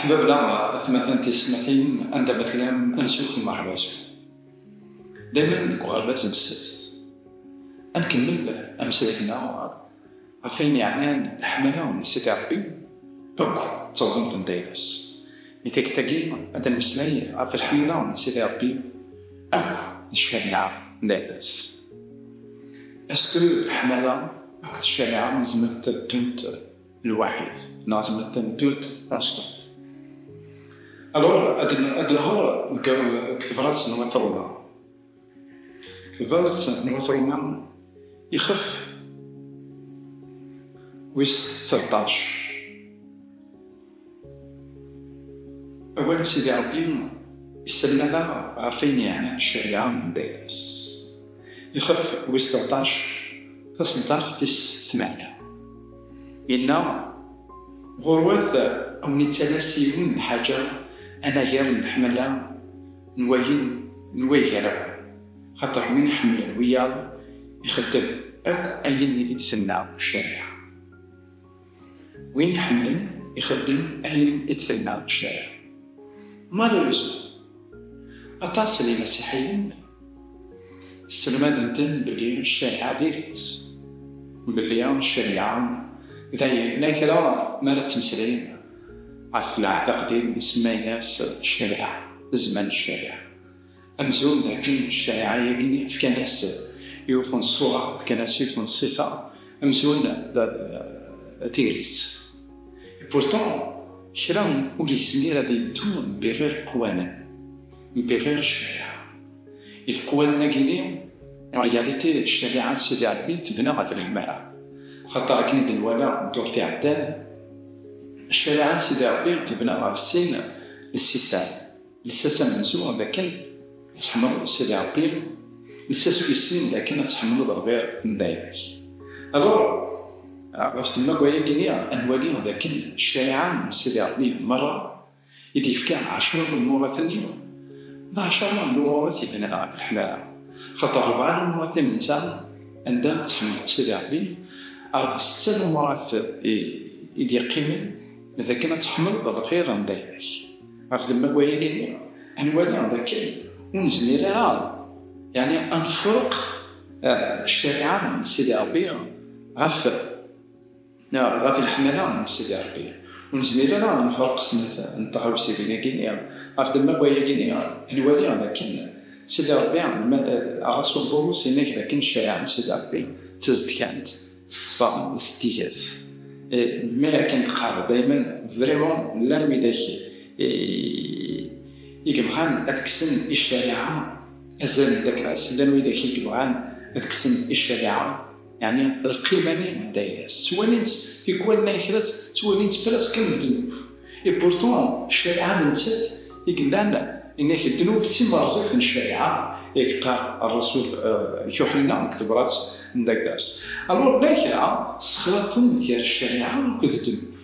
أحبابنا مثلا تسمعين عند مثلا نسوق المغربات دائما المغربات بزاف نكمل أمثالنا عارفين يعني الحملة من سيدي ربي دوك تنظيم تندايرس ملي كتاكي هذا المسمى عارف الحملة من سيدي ربي دوك الشريعة ندايرس اسكو الحملة دوك الشريعة لازم تدوت الواحد لازم تدوت راسك الوغ هاد الغور لقاو كتبرات نوثرونا الفالت نوثرونا يخف ويس 13 أول سيدي ربي يسلنا عارفين يعني الشريعة دايرس يخف ويس 13 تصنتار تيس 8 إنا غروات أو نتلاسيون حاجة أنا غير نحملها نواي غير خاطر وين يحمل الويا يخدم أو أين يتسنى الشارع وين يحمل يخدم أين يتسنى الشارع مالوريزمون أتصل المسيحيين السلمان نتن بلي الشريعة ديرت بلي الشريعة ذايا كلا مالت تمثلين عرف العهد القديم يسمى ناس الشريعة زمان الشريعة أمزون ذاك الشريعة يبني في كناس يوفن الصورة في كناس يوفن الصفة أمزون تيريس بورتون شرا وليسمي راه يدون بغير قوانين بغير الشريعة القوانين كيني رياليتي الشريعة سيدي ربي تبنى غادي الحماية خاطر كاين الولاء دور تاع الدار الشريعة سيدي ربي تبنى غا في السن للساسان منزوع لكن تحمل سيدي ربي للساس في السن لكن تحمل ضربير ندايرش الوغ عرفت تما كوايا كيني انوالي ذاك الشريعة سيدي ربي مرة يدي فكا 10 المورات اليوم 10 المورات يبنى غا في الحماية خاطر 4 المورات الإنسان عندها تحمل سيدي ربي 6 المورات يدي قيمة إذا كانت تحمل بالخير ندايرش عرفت تما كوايا كيني انوالي ذاك ونزلي لها يعني نفرق الشريعة من سيدي ربي غاف في الحملة من سيدي ربي ونزلي لها نفرق سنة نطغاو سيدي كيني عرفت تما كوايا كيني انوالي لكن سيدي ربي الرسول بولس هناك لكن الشريعة من سيدي ربي تزدكانت الصفا الاستيجاز ما كانت قارة دايما فريمون لا نويداك يقبغان أذكسن الشريعة أزال ذاك العسل لا نويداك يقبغان أذكسن الشريعة يعني القيماني دايرس سوانينس يكون نايخرات سوانينس بلاس كم الذنوب بورتون الشريعة نمسات يقلان إنك الذنوب تمارسك من الشريعة يقال الرسول يوحنا كتبرات من داك الناس الوغ نايخرا سخلطن غير الشريعة وكذا الذنوب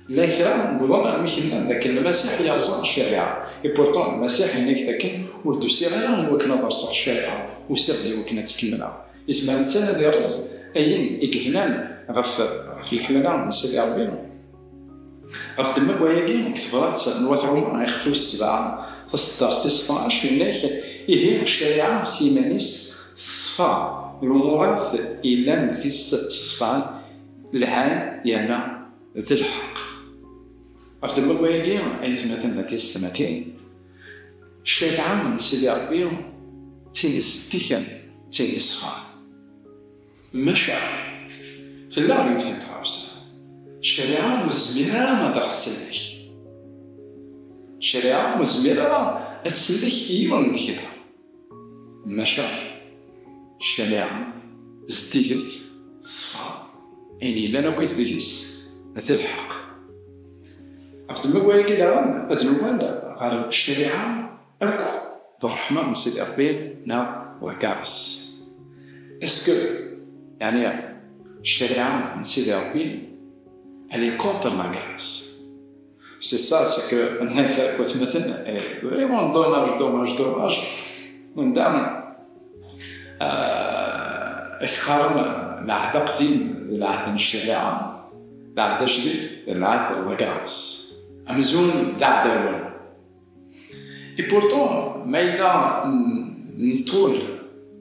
نايخرا نقولون ميكنا ذاك المسيح يرزق الشريعة بورتون المسيح هناك ذاك ولدو سيغيرا وكنا برصق الشريعة وسير وكنا تكملها اسمها نتا اللي رز أين يقفلان غف الحملة من سيدي ربي غف تما كواياكي كتبرات نوثرو يخفيو 7 تصدر 19 هناك إيه الشريعة سيمانيس الصفا الأمورات إلا نفيس الصفا العام يانا ذي الحق غف تما كواياكي أي مثلا نفيس السمكين الشريعة من سيدي ربي تيس تيكن تيس صفا مشاعر في اللعب يمكن تعرسها الشريعة مزمرة ما تغسلك الشريعة مزمرة تسلك يوم كذا مشاعر الشريعة زديت صفا يعني لا نقيت بيس هذا الحق عرفت ما كوايا كذا أدنوان غير الشريعة أكو ذو الرحمة من سيدي ربي نا وكارس اسكو يعني الشريعة من سيدي ربي elle est contre la grâce. C'est ça, c'est que هناك كنت مثلا فريمون دوماج من دام اخرم العهد القديم العهد الشريعة العهد الجديد العهد الغراس أمزون داع داول. إي بورتون ما إلا نطول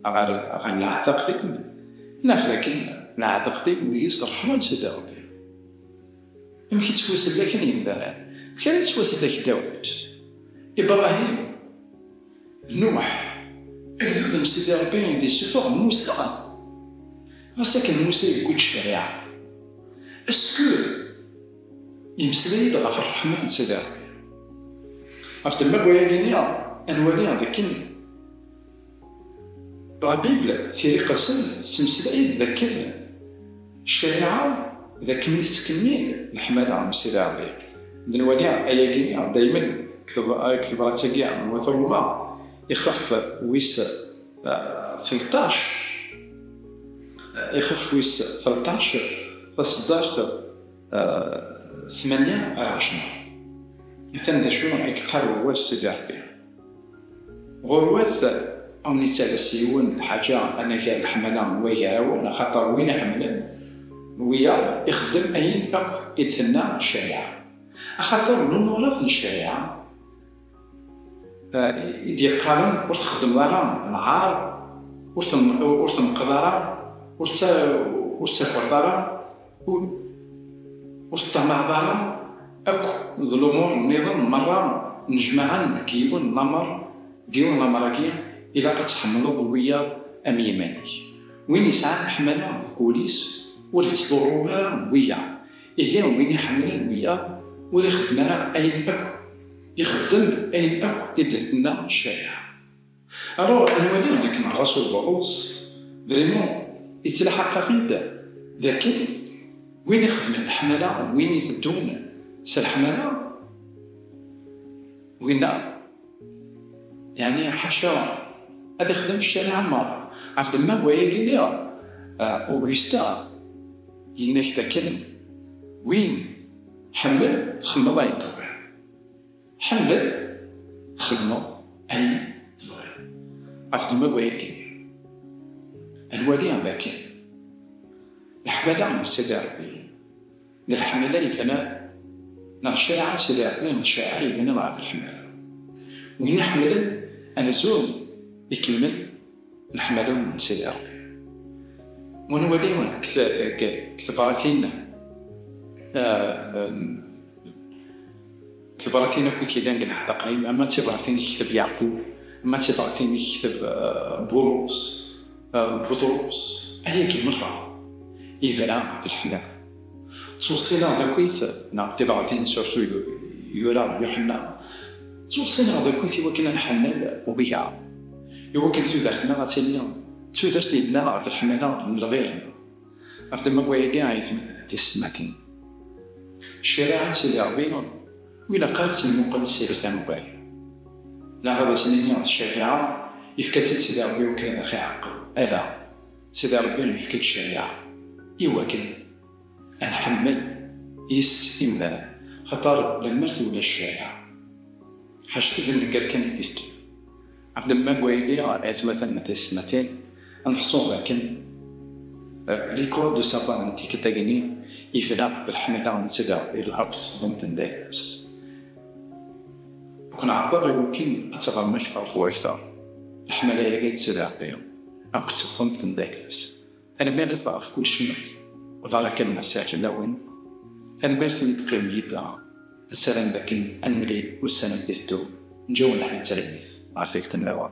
غير نعتق ديك نافذاك نعتق ديك وديس الرحمة سيدي ربي. يمكن تتواصل لك ينبغي كان يتواصل لك داود، إبراهيم، نوح، أكدود سيدي ربي يدي سفر موسى. غاساكن موسى يقول الشريعة اسكو يمسلي غف الرحمن سيدي ربي. عرفت ما كويا أنوالي هذاك لا بيبل ثيري قسم سمسلايد ذاك الشريعة ذاك مسكنين الحمالة سيدي ربي. دنوالي أياكينيا دايما كتب راتاكيا وثروما يخف ويس 13 يخف ويس 13 تصدرت 18 مثلا دا شنو يقروا واش سيدي ربي غروات او نتاع سيون حاجه انا كاع الحمله وياو خاطر وين حملا ويا يخدم اين اك يتهنى الشريعه خاطر نورث الشريعه يدي قانون وتخدم لها العار ورث مقدره ورث فرداره ورث أكو ظلمور النظام مرة نجمعان كيون نمر إلا كتحملو ضوية أم يماني وين يسعى الحملة الكوليس ولا يصدروها ويا هي وين يحمل ويا ولا يخدمنا أين أكو يخدم أين أكو يدهنا الشارع. ألور الوالي هناك مع الرسول بولس فريمون يتلاحق قيد لكن وين يخدم الحملة وين يثدون سالحملة وين يعني حاشا هذا يخدم الشارع مرة عرفت ما هو يقول أوغستا يناك تاكلم وين حمل خدمة باين طبعا حمل خدمة أي طبعا عرفت ما هو يقول الوالي باكين الحملة سيدي ربي الحملة يكنا الشارع سيدي ربي الشارع يبنى مع في الحملة وين حمل أنا زول يكمل الحملة من سيدي ربي ونولي كتباراتين كتباراتين كيدان كنحط قايم أما تباراتين يكتب يعقوب أما تباراتين يكتب بطرس هي كي مرة يفلا في الحملة توصينا داكويت تباراتين سورتو يورا يوحنا توصينا داكويت يوكلنا نحمل وبيع يوكل تودرتنا غاتيليا تودرت لنا في الحملة الغير عرفت ما كوايا كاع يتمثل تسمعكين الشارع سيدي ربي وإلا قالت المقل سيدي تنوباي لا هذا سنين الشريعة يفكت سيدي ربي وكان أخي عقل هذا سيدي ربي يفكت الشريعة يوكل نحمل إملا خطر لما تولى الشارع حاش إذن قال كان يتستو عبد ما كوايا مثلا تسمتين نحصو لكن ليكور دو سابان انتي كتاغيني يفلا بالحملة ونسيدا العرب تصدم تندايس كون عبر يمكن أتغمش فرق أكثر الحملة يجي تسيدا بيهم أو تصدم تندايس أنا ما نتعرف كل شيء وضع كلمة ساكنة وين أنا بيرتني تقيم يبقى السلام لكن أنملي والسلام تثتو نجو نحن تلميذ عرفت تنلاوى